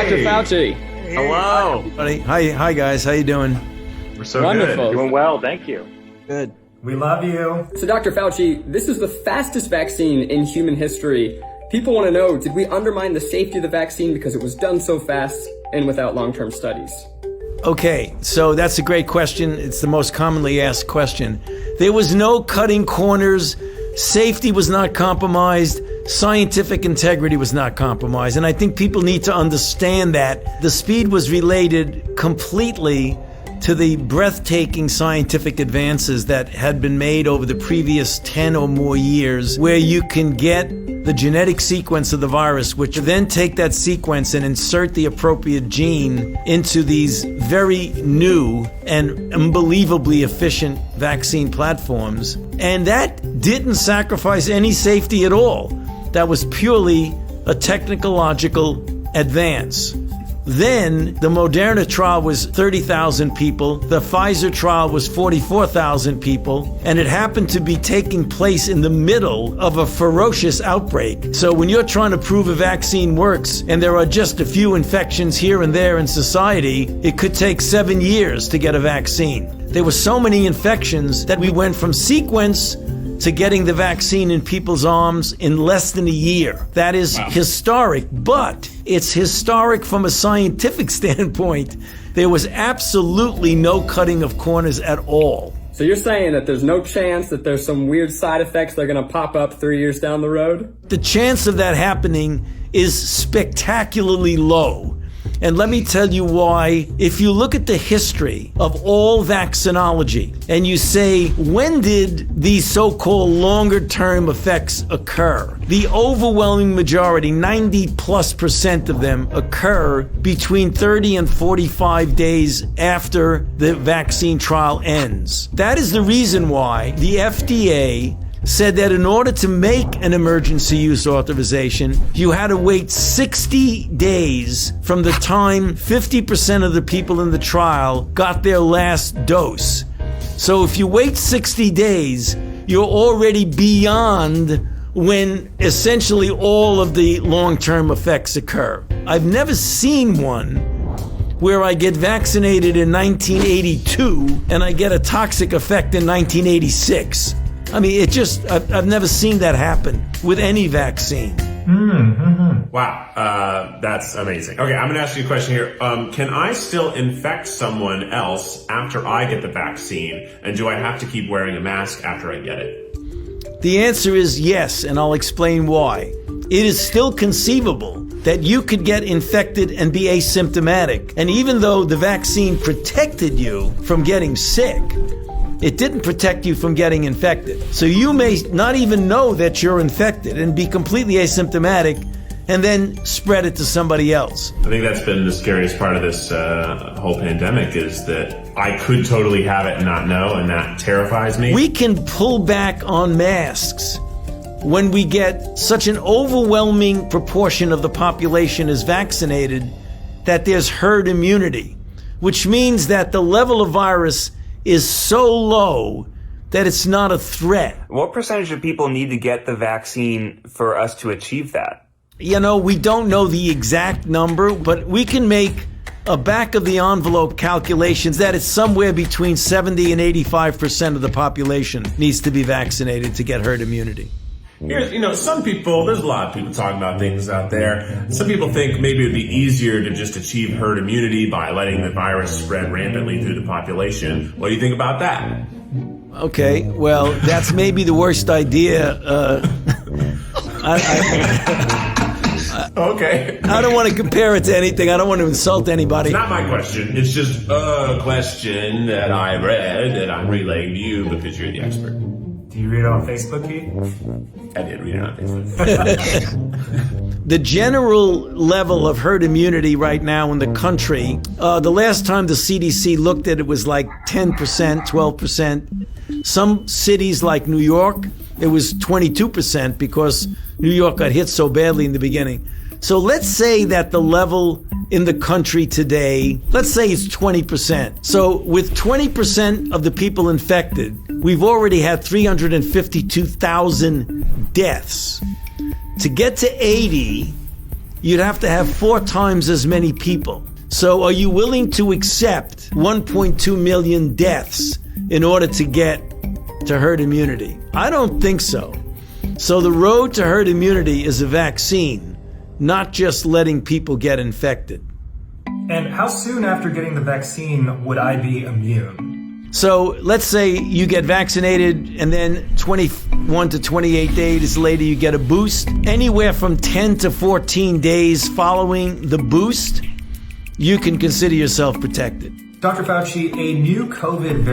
Dr. Fauci. Hello. Hi guys. How you doing? We're so Wonderful. good. Doing well, thank you. Good. We love you. So, Dr. Fauci, this is the fastest vaccine in human history. People want to know, did we undermine the safety of the vaccine because it was done so fast and without long-term studies? Okay, so that's a great question. It's the most commonly asked question. There was no cutting corners. Safety was not compromised. Scientific integrity was not compromised. And I think people need to understand that the speed was related completely to the breathtaking scientific advances that had been made over the previous 10 or more years, where you can get the genetic sequence of the virus, which then take that sequence and insert the appropriate gene into these very new and unbelievably efficient vaccine platforms. And that didn't sacrifice any safety at all. That was purely a technological advance. Then the Moderna trial was 30,000 people. The Pfizer trial was 44,000 people. And it happened to be taking place in the middle of a ferocious outbreak. So when you're trying to prove a vaccine works and there are just a few infections here and there in society, it could take 7 years to get a vaccine. There were so many infections that we went from sequence to getting the vaccine in people's arms in less than a year. That is historic, but it's historic from a scientific standpoint. There was absolutely no cutting of corners at all. So you're saying that there's no chance that there's some weird side effects that are going to pop up 3 years down the road? The chance of that happening is spectacularly low. And let me tell you why. If you look at the history of all vaccinology and you say, when did these so-called longer-term effects occur? The overwhelming majority, 90+% of them, occur between 30 and 45 days after the vaccine trial ends. That is the reason why the FDA said that in order to make an emergency use authorization, you had to wait 60 days from the time 50% of the people in the trial got their last dose. So if you wait 60 days, you're already beyond when essentially all of the long-term effects occur. I've never seen one where I get vaccinated in 1982 and I get a toxic effect in 1986. I mean, I've never seen that happen with any vaccine. Wow, that's amazing. Okay, I'm going to ask you a question here. Can I still infect someone else after I get the vaccine? And do I have to keep wearing a mask after I get it? The answer is yes, and I'll explain why. It is still conceivable that you could get infected and be asymptomatic. And even though the vaccine protected you from getting sick, it didn't protect you from getting infected. So you may not even know that you're infected and be completely asymptomatic and then spread it to somebody else. I think that's been the scariest part of this whole pandemic, is that I could totally have it and not know, and that terrifies me. We can pull back on masks when we get such an overwhelming proportion of the population is vaccinated that there's herd immunity, which means that the level of virus is so low that it's not a threat. What percentage of people need to get the vaccine for us to achieve that? You know, we don't know the exact number, but we can make a back of the envelope calculations that it's somewhere between 70 and 85% of the population needs to be vaccinated to get herd immunity. Here's, some people, there's a lot of people talking about things out there. Some people think maybe it would be easier to just achieve herd immunity by letting the virus spread rampantly through the population. What do you think about that? Okay, well, that's maybe the worst idea. Okay. I don't want to compare it to anything. I don't want to insult anybody. It's not my question. It's just a question that I read that I'm relaying to you because you're the expert. Do you read it on Facebook, Pete? I did read it on Facebook. The general level of herd immunity right now in the country, the last time the CDC looked at it was like 10%, 12%. Some cities like New York, it was 22% because New York got hit so badly in the beginning. So let's say that the level in the country today, let's say it's 20%. So with 20% of the people infected, we've already had 352,000 deaths. To get to 80, you'd have to have 4 times as many people. So are you willing to accept 1.2 million deaths in order to get to herd immunity? I don't think so. So the road to herd immunity is a vaccine, not just letting people get infected. And how soon after getting the vaccine would I be immune? So let's say you get vaccinated and then 21 to 28 days later you get a boost. Anywhere from 10 to 14 days following the boost, you can consider yourself protected. Dr. Fauci, a new COVID